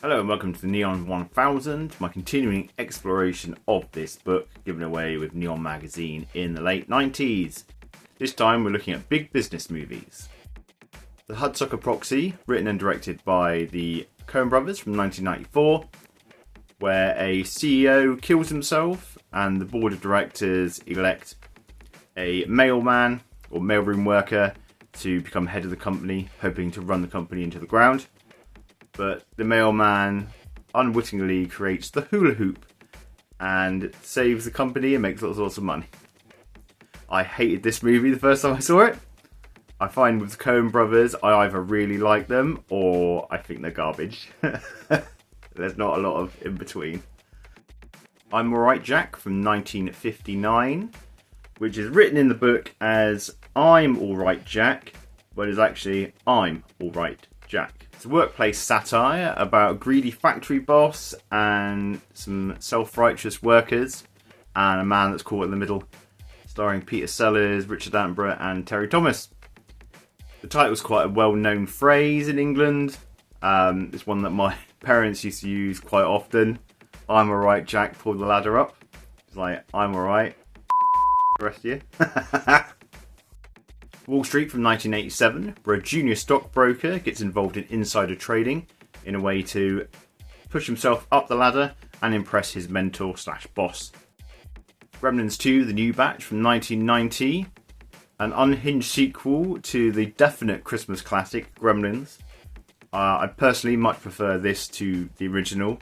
Hello and welcome to the Neon 1000, my continuing exploration of this book given away with Neon magazine in the late 90s. This time we're looking at big business movies. The Hudsucker Proxy, written and directed by the Coen brothers from 1994, where a CEO kills himself and the board of directors elect a mailman or mailroom worker to become head of the company, hoping to run the company into the ground. But the mailman unwittingly creates the hula hoop and saves the company and makes lots of money. I hated this movie the first time I saw it. I find with the Coen brothers, I either really like them or I think they're garbage. There's not a lot of in between. I'm Alright Jack from 1959, which is written in the book as I'm Alright Jack, but is actually I'm Alright Jack. It's a workplace satire about a greedy factory boss and some self-righteous workers and a man that's caught in the middle, starring Peter Sellers, Richard Attenborough and Terry Thomas. The title's quite a well-known phrase in England. It's one that my parents used to use quite often. I'm alright, Jack, pull the ladder up. It's like, I'm alright, the rest of you. Wall Street from 1987, where a junior stockbroker gets involved in insider trading in a way to push himself up the ladder and impress his mentor/boss. Gremlins 2, The New Batch from 1990, an unhinged sequel to the definite Christmas classic Gremlins. I personally much prefer this to the original.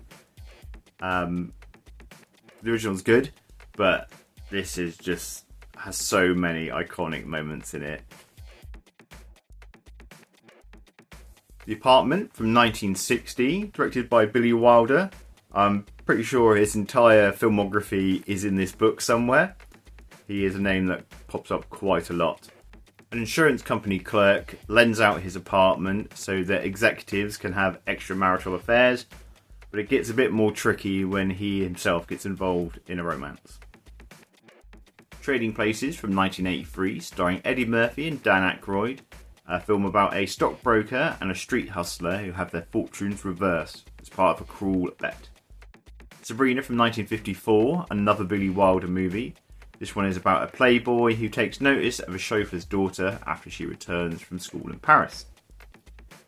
The original's good, but this is just has so many iconic moments in it. The Apartment from 1960, directed by Billy Wilder. I'm pretty sure his entire filmography is in this book somewhere. He is a name that pops up quite a lot. An insurance company clerk lends out his apartment so that executives can have extramarital affairs, but it gets a bit more tricky when he himself gets involved in a romance. Trading Places from 1983, starring Eddie Murphy and Dan Aykroyd, a film about a stockbroker and a street hustler who have their fortunes reversed as part of a cruel bet. Sabrina from 1954, another Billy Wilder movie. This one is about a playboy who takes notice of a chauffeur's daughter after she returns from school in Paris.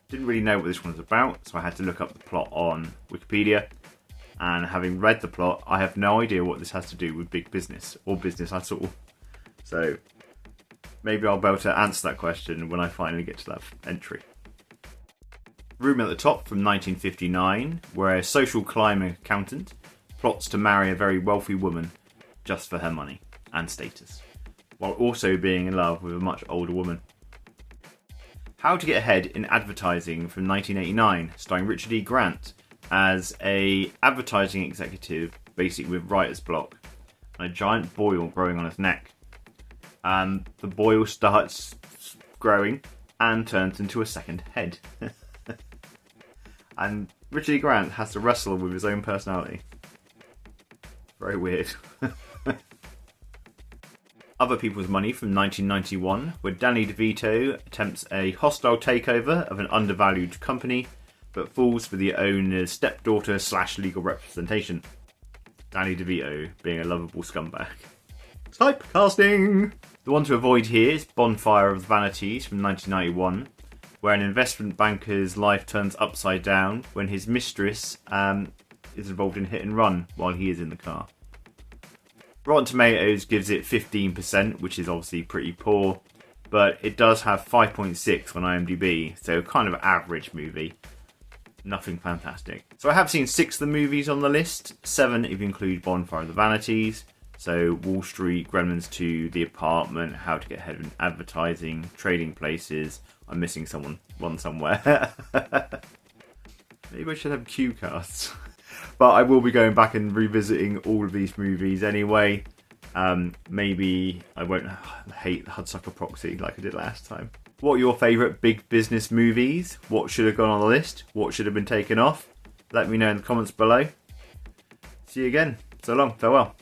Didn't really know what this one was about, so I had to look up the plot on Wikipedia. And having read the plot, I have no idea what this has to do with big business or business at all. So maybe I'll be able to answer that question when I finally get to that entry. Room at the Top from 1959, where a social climber accountant plots to marry a very wealthy woman just for her money and status, while also being in love with a much older woman. How to Get Ahead in Advertising from 1989, starring Richard E. Grant as a advertising executive, basically with writer's block and a giant boil growing on his neck. And the boil starts growing and turns into a second head. And Richard E. Grant has to wrestle with his own personality. Very weird. Other People's Money from 1991, where Danny DeVito attempts a hostile takeover of an undervalued company, but falls for the owner's stepdaughter/legal representation. Danny DeVito being a lovable scumbag. Typecasting! The one to avoid here is Bonfire of the Vanities from 1991, where an investment banker's life turns upside down when his mistress is involved in hit and run while he is in the car. Rotten Tomatoes gives it 15%, which is obviously pretty poor, but it does have 5.6 on IMDb, so kind of an average movie. Nothing fantastic. So I have seen 6 of the movies on the list, 7 if you include Bonfire of the Vanities. So Wall Street, Gremlins 2, The Apartment, How to Get Ahead in Advertising, Trading Places. I'm missing one somewhere. Maybe I should have cue cards. But I will be going back and revisiting all of these movies anyway. Maybe I won't hate the Hudsucker Proxy like I did last time. What are your favourite big business movies? What should have gone on the list? What should have been taken off? Let me know in the comments below. See you again. So long. Farewell.